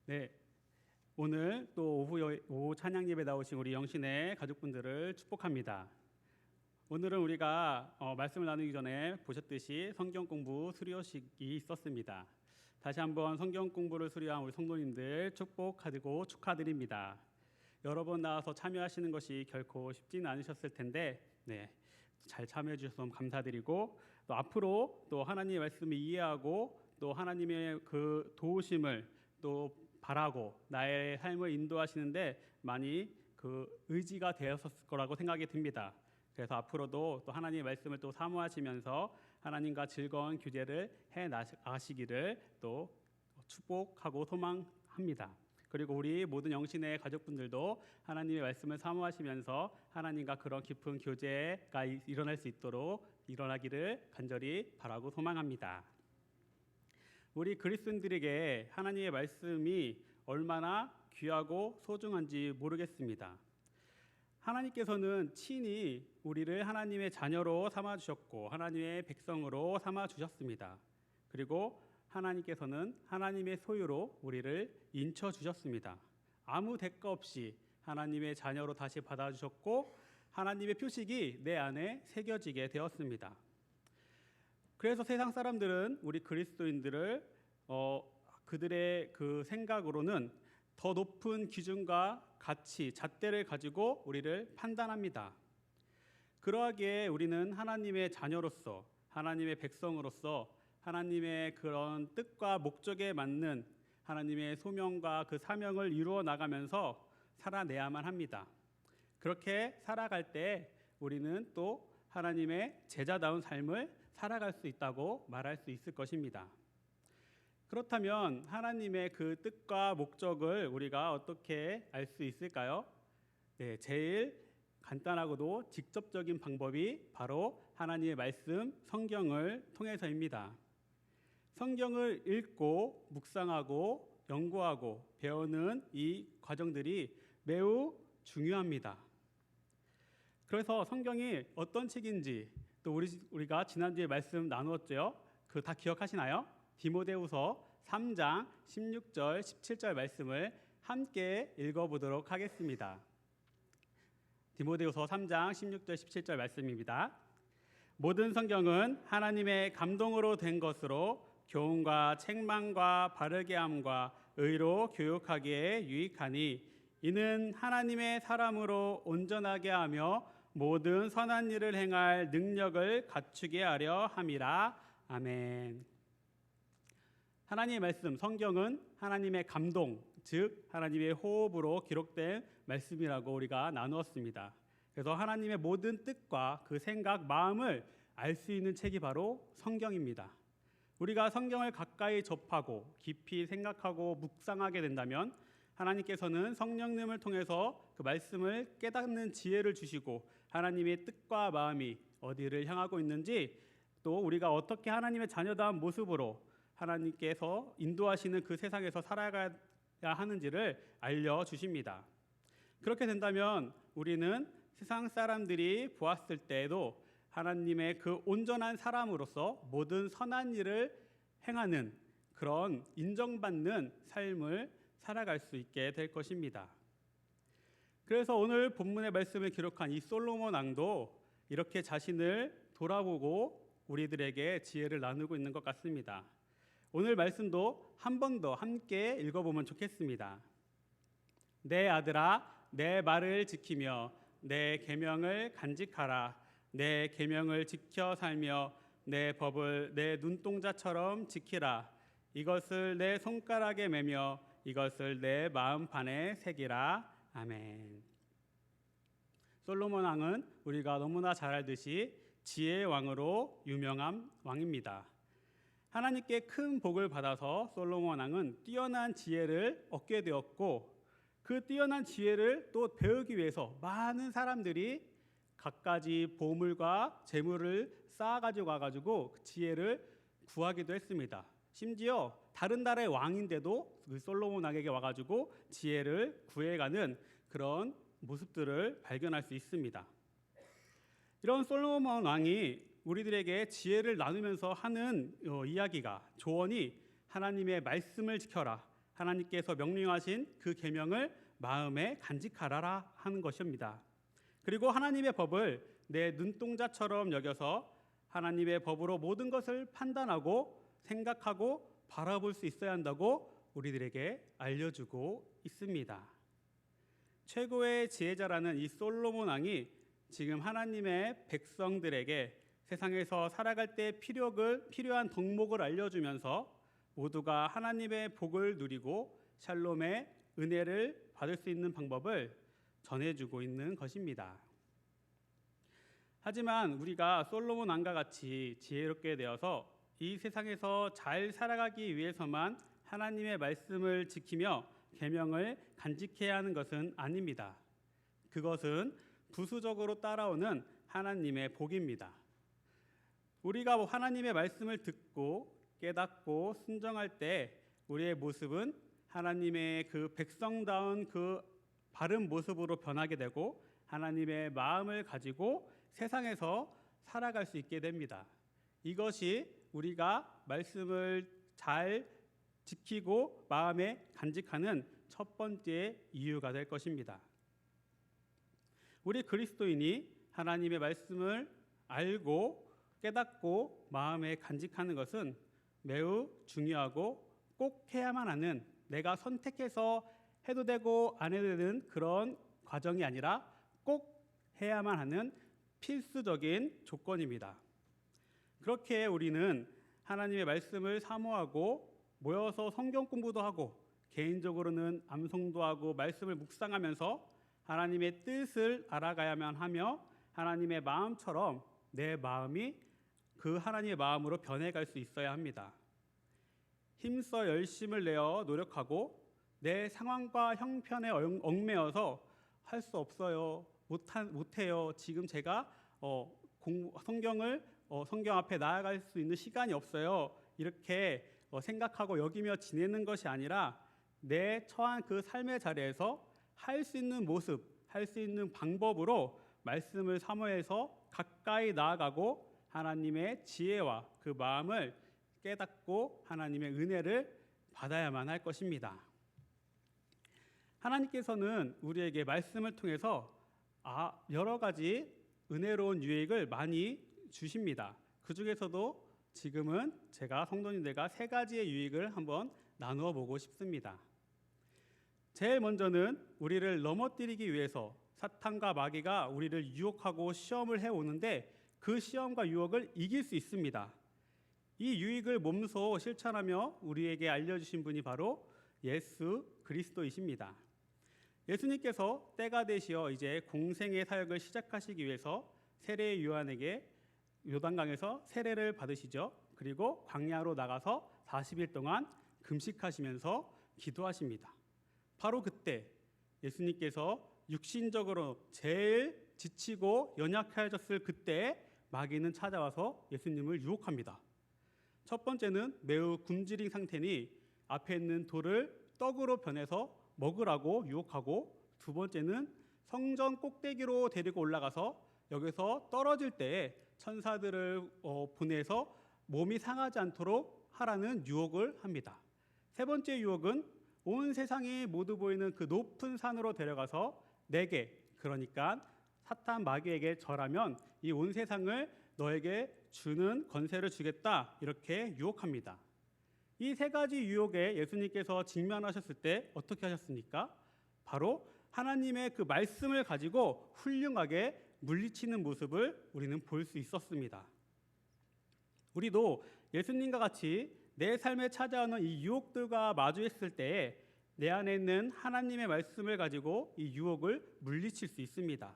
네, 오늘 또 오후 찬양 예배 나오신 우리 영신의 가족분들을 축복합니다. 오늘은 우리가 말씀을 나누기 전에 보셨듯이 성경 공부 수료식이 있었습니다. 다시 한번 성경 공부를 수료한 우리 성도님들 축복하고 축하드립니다. 여러 번 나와서 참여하시는 것이 결코 쉽지는 않으셨을 텐데 잘 참여해 주셔서 감사드리고, 또 앞으로 또 하나님의 말씀을 이해하고 또 하나님의 그 도우심을 또 바라고 나의 삶을 인도하시는데 많이 그 의지가 되었을 거라고 생각이 듭니다. 그래서 앞으로도 또 하나님의 말씀을 또 사모하시면서 하나님과 즐거운 교제를 해 나가시기를 또 축복하고 소망합니다. 그리고 우리 모든 영신의 가족분들도 하나님의 말씀을 사모하시면서 하나님과 그런 깊은 교제가 일어날 수 있도록 일어나기를 간절히 바라고 소망합니다. 우리 그리스도인들에게 하나님의 말씀이 얼마나 귀하고 소중한지 모르겠습니다. 하나님께서는 친히 우리를 하나님의 자녀로 삼아주셨고 하나님의 백성으로 삼아주셨습니다. 그리고 하나님께서는 하나님의 소유로 우리를 인쳐주셨습니다. 아무 대가 없이 하나님의 자녀로 다시 받아주셨고 하나님의 표식이 내 안에 새겨지게 되었습니다. 그래서 세상 사람들은 우리 그리스도인들을 그들의 그 생각으로는 더 높은 기준과 가치, 잣대를 가지고 우리를 판단합니다. 그러하기에 우리는 하나님의 자녀로서, 하나님의 백성으로서 하나님의 그런 뜻과 목적에 맞는 하나님의 소명과 그 사명을 이루어 나가면서 살아내야만 합니다. 그렇게 살아갈 때 우리는 또 하나님의 제자다운 삶을 살아갈 수 있다고 말할 수 있을 것입니다. 그렇다면 하나님의 그 뜻과 목적을 우리가 어떻게 알 수 있을까요? 제일 간단하고도 직접적인 방법이 바로 하나님의 말씀, 성경을 통해서입니다. 성경을 읽고 묵상하고 연구하고 배우는 이 과정들이 매우 중요합니다. 그래서 성경이 어떤 책인지 또 우리가 지난주에 말씀 나누었죠. 그 다 기억하시나요? 디모데후서 3장 16절 17절 말씀을 함께 읽어보도록 하겠습니다. 디모데후서 3장 16절 17절 말씀입니다. 모든 성경은 하나님의 감동으로 된 것으로 교훈과 책망과 바르게 함과 의로 교육하기에 유익하니 이는 하나님의 사람으로 온전하게 하며 모든 선한 일을 행할 능력을 갖추게 하려 함이라. 아멘. 하나님의 말씀, 성경은 하나님의 감동, 즉 하나님의 호흡으로 기록된 말씀이라고 우리가 나누었습니다. 그래서 하나님의 모든 뜻과 그 생각, 마음을 알 수 있는 책이 바로 성경입니다. 우리가 성경을 가까이 접하고 깊이 생각하고 묵상하게 된다면 하나님께서는 성령님을 통해서 그 말씀을 깨닫는 지혜를 주시고 하나님의 뜻과 마음이 어디를 향하고 있는지, 또 우리가 어떻게 하나님의 자녀다운 모습으로 하나님께서 인도하시는 그 세상에서 살아가야 하는지를 알려주십니다. 그렇게 된다면 우리는 세상 사람들이 보았을 때에도 하나님의 그 온전한 사람으로서 모든 선한 일을 행하는 그런 인정받는 삶을 살아갈 수 있게 될 것입니다. 그래서 오늘 본문의 말씀을 기록한 이 솔로몬 왕도 이렇게 자신을 돌아보고 우리들에게 지혜를 나누고 있는 것 같습니다. 오늘 말씀도 한 번 더 함께 읽어보면 좋겠습니다. 내 아들아, 내 말을 지키며 내 계명을 간직하라. 내 계명을 지켜 살며 내 법을 내 눈동자처럼 지키라. 이것을 내 손가락에 매며 이것을 내 마음판에 새기라. 아멘. 솔로몬 왕은 우리가 너무나 잘 알듯이 지혜의 왕으로 유명한 왕입니다. 하나님께 큰 복을 받아서 솔로몬 왕은 뛰어난 지혜를 얻게 되었고, 그 뛰어난 지혜를 또 배우기 위해서 많은 사람들이 갖가지 보물과 재물을 쌓아가지고 와가지고 그 지혜를 구하기도 했습니다. 심지어 다른 나라의 왕인데도 그 솔로몬 왕에게 와가지고 지혜를 구해가는 그런 모습들을 발견할 수 있습니다. 이런 솔로몬 왕이 우리들에게 지혜를 나누면서 하는 이야기가, 조언이 하나님의 말씀을 지켜라, 하나님께서 명령하신 그 계명을 마음에 간직하라 하는 것입니다. 그리고 하나님의 법을 내 눈동자처럼 여겨서 하나님의 법으로 모든 것을 판단하고 생각하고 바라볼 수 있어야 한다고 우리들에게 알려주고 있습니다. 최고의 지혜자라는 이 솔로몬 왕이 지금 하나님의 백성들에게 세상에서 살아갈 때 필요한 덕목을 알려주면서 모두가 하나님의 복을 누리고 샬롬의 은혜를 받을 수 있는 방법을 전해주고 있는 것입니다. 하지만 우리가 솔로몬 왕과 같이 지혜롭게 되어서 이 세상에서 잘 살아가기 위해서만 하나님의 말씀을 지키며 계명을 간직해야 하는 것은 아닙니다. 그것은 부수적으로 따라오는 하나님의 복입니다. 우리가 하나님의 말씀을 듣고 깨닫고 순종할 때 우리의 모습은 하나님의 그 백성다운 그 바른 모습으로 변하게 되고 하나님의 마음을 가지고 세상에서 살아갈 수 있게 됩니다. 이것이 우리가 말씀을 잘 지키고 마음에 간직하는 첫 번째 이유가 될 것입니다. 우리 그리스도인이 하나님의 말씀을 알고 깨닫고 마음에 간직하는 것은 매우 중요하고 꼭 해야만 하는, 내가 선택해서 해도 되고 안 해도 되는 그런 과정이 아니라 꼭 해야만 하는 필수적인 조건입니다. 그렇게 우리는 하나님의 말씀을 사모하고 모여서 성경 공부도 하고 개인적으로는 암송도 하고 말씀을 묵상하면서 하나님의 뜻을 알아가야만 하며 하나님의 마음처럼 내 마음이 그 하나님의 마음으로 변해갈 수 있어야 합니다. 힘써 열심을 내어 노력하고 내 상황과 형편에 얽매여서 할 수 없어요, 못해요, 지금 제가 성경 앞에 나아갈 수 있는 시간이 없어요, 이렇게 생각하고 여기며 지내는 것이 아니라 내 처한 그 삶의 자리에서 할 수 있는 모습, 할 수 있는 방법으로 말씀을 사모해서 가까이 나아가고 하나님의 지혜와 그 마음을 깨닫고 하나님의 은혜를 받아야만 할 것입니다. 하나님께서는 우리에게 말씀을 통해서 여러 가지 은혜로운 유익을 많이 주십니다. 그 중에서도 지금은 제가 성도님들과 세 가지의 유익을 한번 나누어 보고 싶습니다. 제일 먼저는 우리를 넘어뜨리기 위해서 사탄과 마귀가 우리를 유혹하고 시험을 해오는데 그 시험과 유혹을 이길 수 있습니다. 이 유익을 몸소 실천하며 우리에게 알려주신 분이 바로 예수 그리스도이십니다. 예수님께서 때가 되시어 이제 공생의 사역을 시작하시기 위해서 세례 요한에게 요단강에서 세례를 받으시죠. 그리고 광야로 나가서 40일 동안 금식하시면서 기도하십니다. 바로 그때 예수님께서 육신적으로 제일 지치고 연약해졌을 그때 마귀는 찾아와서 예수님을 유혹합니다. 첫 번째는 매우 굶주린 상태니 앞에 있는 돌을 떡으로 변해서 먹으라고 유혹하고, 두 번째는 성전 꼭대기로 데리고 올라가서 여기서 떨어질 때에 천사들을 보내서 몸이 상하지 않도록 하라는 유혹을 합니다. 세 번째 유혹은 온 세상이 모두 보이는 그 높은 산으로 데려가서 내게, 그러니까 사탄 마귀에게 절하면 이 온 세상을 너에게 주는 권세를 주겠다, 이렇게 유혹합니다. 이 세 가지 유혹에 예수님께서 직면하셨을 때 어떻게 하셨습니까? 바로 하나님의 그 말씀을 가지고 훌륭하게 물리치는 모습을 우리는 볼 수 있었습니다. 우리도 예수님과 같이 내 삶에 찾아오는 이 유혹들과 마주했을 때에 내 안에 있는 하나님의 말씀을 가지고 이 유혹을 물리칠 수 있습니다.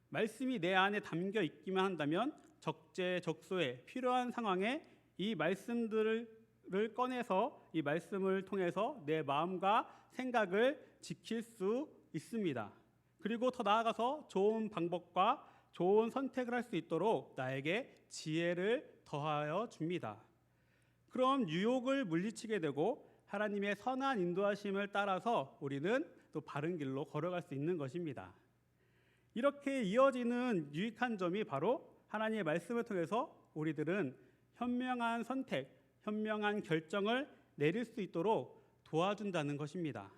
말씀이 내 안에 담겨 있기만 한다면 적재적소에 필요한 상황에 이 말씀들을 꺼내서 이 말씀을 통해서 내 마음과 생각을 지킬 수 있습니다. 그리고 더 나아가서 좋은 방법과 좋은 선택을 할 수 있도록 나에게 지혜를 더하여 줍니다. 그럼 유혹을 물리치게 되고 하나님의 선한 인도하심을 따라서 우리는 또 바른 길로 걸어갈 수 있는 것입니다. 이렇게 이어지는 유익한 점이 바로 하나님의 말씀을 통해서 우리들은 현명한 선택, 현명한 결정을 내릴 수 있도록 도와준다는 것입니다.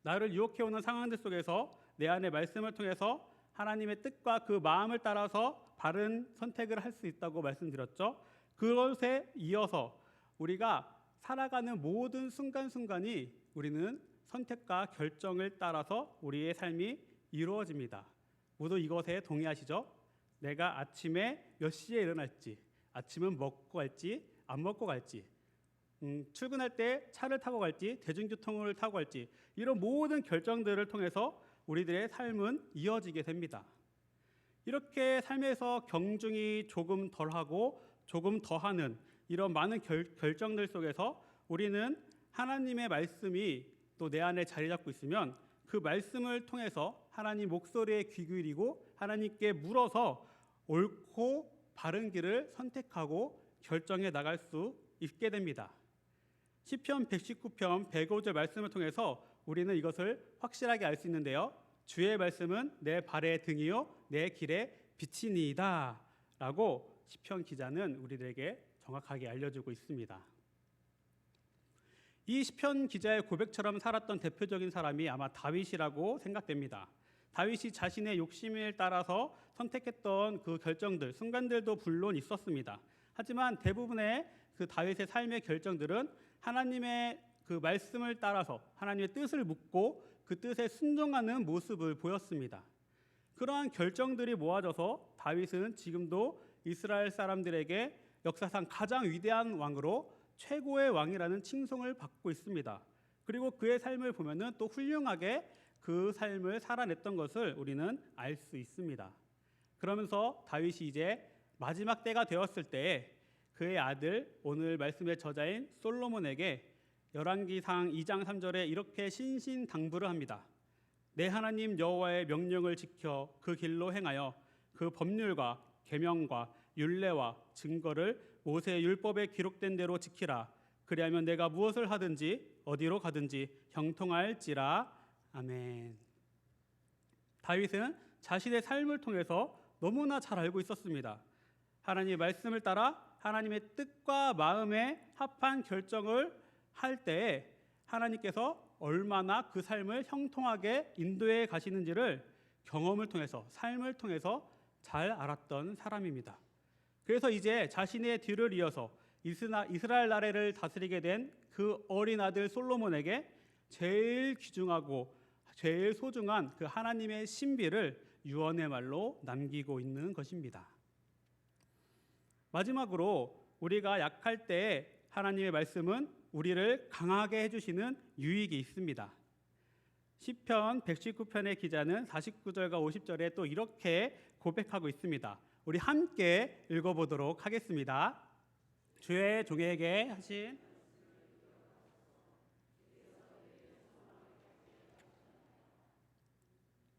나를 유혹해오는 상황들 속에서 내 안에 말씀을 통해서 하나님의 뜻과 그 마음을 따라서 바른 선택을 할 수 있다고 말씀드렸죠. 그것에 이어서 우리가 살아가는 모든 순간순간이 우리는 선택과 결정을 따라서 우리의 삶이 이루어집니다. 모두 이것에 동의하시죠? 내가 아침에 몇 시에 일어날지, 아침은 먹고 갈지 안 먹고 갈지, 출근할 때 차를 타고 갈지 대중교통을 타고 갈지, 이런 모든 결정들을 통해서 우리들의 삶은 이어지게 됩니다. 이렇게 삶에서 경중이 조금 덜하고 조금 더하는 이런 많은 결정들 속에서 우리는 하나님의 말씀이 또 내 안에 자리 잡고 있으면 그 말씀을 통해서 하나님 목소리에 귀 기울이고 하나님께 물어서 옳고 바른 길을 선택하고 결정해 나갈 수 있게 됩니다. 시편 119편 105절 말씀을 통해서 우리는 이것을 확실하게 알 수 있는데요. 주의 말씀은 내 발의 등이요 내 길의 빛이니이다 라고 시편 기자는 우리들에게 정확하게 알려주고 있습니다. 이 시편 기자의 고백처럼 살았던 대표적인 사람이 아마 다윗이라고 생각됩니다. 다윗이 자신의 욕심에 따라서 선택했던 그 결정들, 순간들도 물론 있었습니다. 하지만 대부분의 그 다윗의 삶의 결정들은 하나님의 그 말씀을 따라서 하나님의 뜻을 묻고 그 뜻에 순종하는 모습을 보였습니다. 그러한 결정들이 모아져서 다윗은 지금도 이스라엘 사람들에게 역사상 가장 위대한 왕으로 최고의 왕이라는 칭송을 받고 있습니다. 그리고 그의 삶을 보면은 또 훌륭하게 그 삶을 살아냈던 것을 우리는 알 수 있습니다. 그러면서 다윗이 이제 마지막 때가 되었을 때 그의 아들, 오늘 말씀의 저자인 솔로몬에게 열왕기상 2장 3절에 이렇게 신신당부를 합니다. 내 하나님 여호와의 명령을 지켜 그 길로 행하여 그 법률과 계명과 율례와 증거를 모세의 율법에 기록된 대로 지키라. 그리하면 내가 무엇을 하든지 어디로 가든지 형통할지라. 아멘. 다윗은 자신의 삶을 통해서 너무나 잘 알고 있었습니다. 하나님의 말씀을 따라 하나님의 뜻과 마음에 합한 결정을 할 때에 하나님께서 얼마나 그 삶을 형통하게 인도해 가시는지를 경험을 통해서, 삶을 통해서 잘 알았던 사람입니다. 그래서 이제 자신의 뒤를 이어서 이스라엘 나라를 다스리게 된 그 어린 아들 솔로몬에게 제일 귀중하고 제일 소중한 그 하나님의 신비를 유언의 말로 남기고 있는 것입니다. 마지막으로 우리가 약할 때 하나님의 말씀은 우리를 강하게 해주시는 유익이 있습니다. 시편 119편의 기자는 49절과 50절에 또 이렇게 고백하고 있습니다. 우리 함께 읽어보도록 하겠습니다. 주의 종에게 하신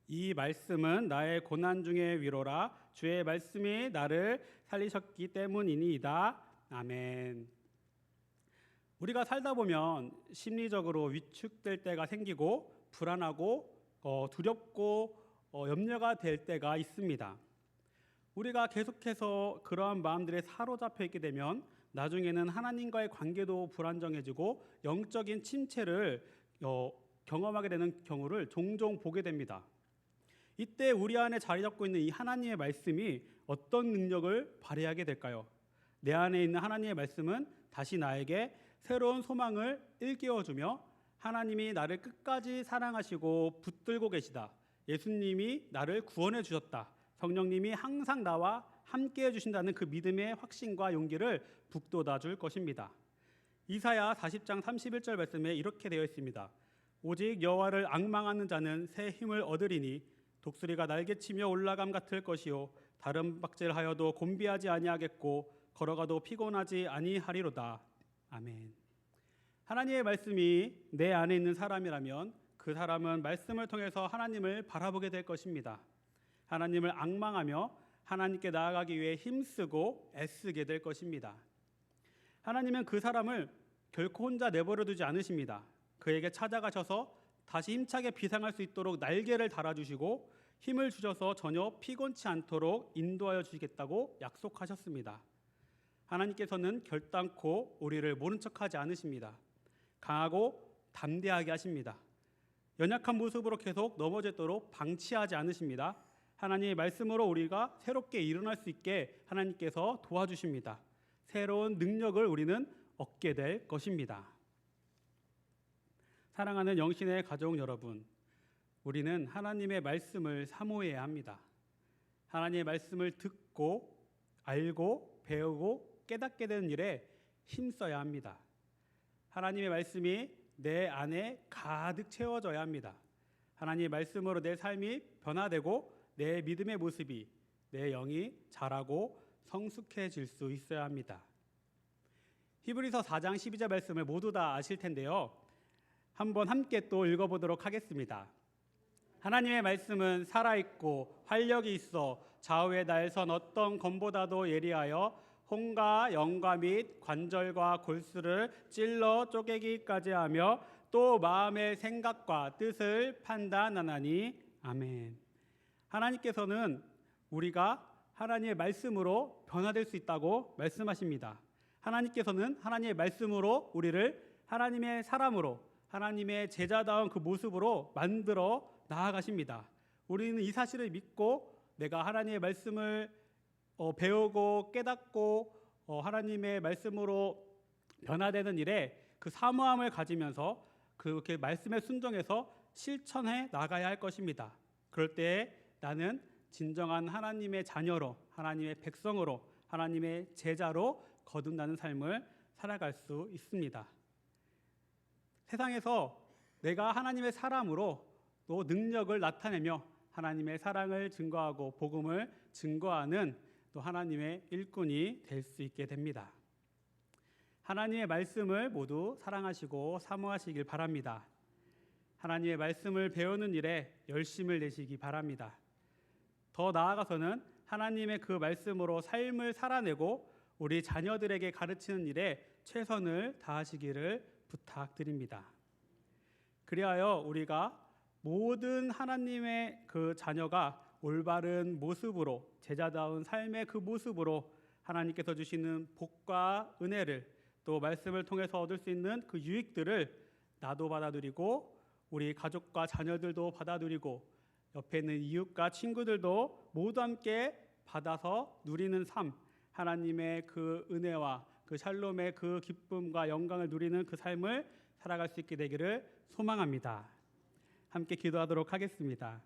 이 말씀은 나의 고난 중의 위로라. 주의 말씀이 나를 살리셨기 때문이니이다. 아멘. 우리가 살다 보면 심리적으로 위축될 때가 생기고 불안하고 두렵고 염려가 될 때가 있습니다. 우리가 계속해서 그러한 마음들에 사로잡혀 있게 되면 나중에는 하나님과의 관계도 불안정해지고 영적인 침체를 경험하게 되는 경우를 종종 보게 됩니다. 이때 우리 안에 자리 잡고 있는 이 하나님의 말씀이 어떤 능력을 발휘하게 될까요? 내 안에 있는 하나님의 말씀은 다시 나에게 새로운 소망을 일깨워주며 하나님이 나를 끝까지 사랑하시고 붙들고 계시다. 예수님이 나를 구원해 주셨다. 성령님이 항상 나와 함께해 주신다는 그 믿음의 확신과 용기를 북돋아 줄 것입니다. 이사야 40장 31절 말씀에 이렇게 되어 있습니다. 오직 여호와를 앙망하는 자는 새 힘을 얻으리니 독수리가 날개치며 올라감 같을 것이요 다른 박질하여도 곤비하지 아니하겠고 걸어가도 피곤하지 아니하리로다. 아멘. 하나님의 말씀이 내 안에 있는 사람이라면 그 사람은 말씀을 통해서 하나님을 바라보게 될 것입니다. 하나님을 앙망하며 하나님께 나아가기 위해 힘쓰고 애쓰게 될 것입니다. 하나님은 그 사람을 결코 혼자 내버려 두지 않으십니다. 그에게 찾아가셔서 다시 힘차게 비상할 수 있도록 날개를 달아주시고 힘을 주셔서 전혀 피곤치 않도록 인도하여 주시겠다고 약속하셨습니다. 하나님께서는 결단코 우리를 모른 척하지 않으십니다. 강하고 담대하게 하십니다. 연약한 모습으로 계속 넘어지도록 방치하지 않으십니다. 하나님의 말씀으로 우리가 새롭게 일어날 수 있게 하나님께서 도와주십니다. 새로운 능력을 우리는 얻게 될 것입니다. 사랑하는 영신의 가족 여러분, 우리는 하나님의 말씀을 사모해야 합니다. 하나님의 말씀을 듣고 알고 배우고 깨닫게 되는 일에 힘써야 합니다. 하나님의 말씀이 내 안에 가득 채워져야 합니다. 하나님의 말씀으로 내 삶이 변화되고 내 믿음의 모습이, 내 영이 자라고 성숙해질 수 있어야 합니다. 히브리서 4장 12절 말씀을 모두 다 아실 텐데요. 한번 함께 또 읽어보도록 하겠습니다. 하나님의 말씀은 살아있고 활력이 있어 좌우에 날선 어떤 검보다도 예리하여 혼과 영과 및 관절과 골수를 찔러 쪼개기까지 하며 또 마음의 생각과 뜻을 판단하나니. 아멘. 하나님께서는 우리가 하나님의 말씀으로 변화될 수 있다고 말씀하십니다. 하나님께서는 하나님의 말씀으로 우리를 하나님의 사람으로, 하나님의 제자다운 그 모습으로 만들어 나아가십니다. 우리는 이 사실을 믿고 내가 하나님의 말씀을 배우고 깨닫고 하나님의 말씀으로 변화되는 일에 그 사모함을 가지면서 그렇게 말씀에 순종해서 실천해 나가야 할 것입니다. 그럴 때 나는 진정한 하나님의 자녀로, 하나님의 백성으로, 하나님의 제자로 거듭나는 삶을 살아갈 수 있습니다. 세상에서 내가 하나님의 사람으로 또 능력을 나타내며 하나님의 사랑을 증거하고 복음을 증거하는 또 하나님의 일꾼이 될 수 있게 됩니다. 하나님의 말씀을 모두 사랑하시고 사모하시길 바랍니다. 하나님의 말씀을 배우는 일에 열심을 내시기 바랍니다. 더 나아가서는 하나님의 그 말씀으로 삶을 살아내고 우리 자녀들에게 가르치는 일에 최선을 다하시기를 부탁드립니다. 그리하여 우리가 모든 하나님의 그 자녀가 올바른 모습으로, 제자다운 삶의 그 모습으로 하나님께서 주시는 복과 은혜를, 또 말씀을 통해서 얻을 수 있는 그 유익들을 나도 받아들이고 우리 가족과 자녀들도 받아들이고 옆에 있는 이웃과 친구들도 모두 함께 받아서 누리는 삶, 하나님의 그 은혜와 그 샬롬의 그 기쁨과 영광을 누리는 그 삶을 살아갈 수 있게 되기를 소망합니다. 함께 기도하도록 하겠습니다.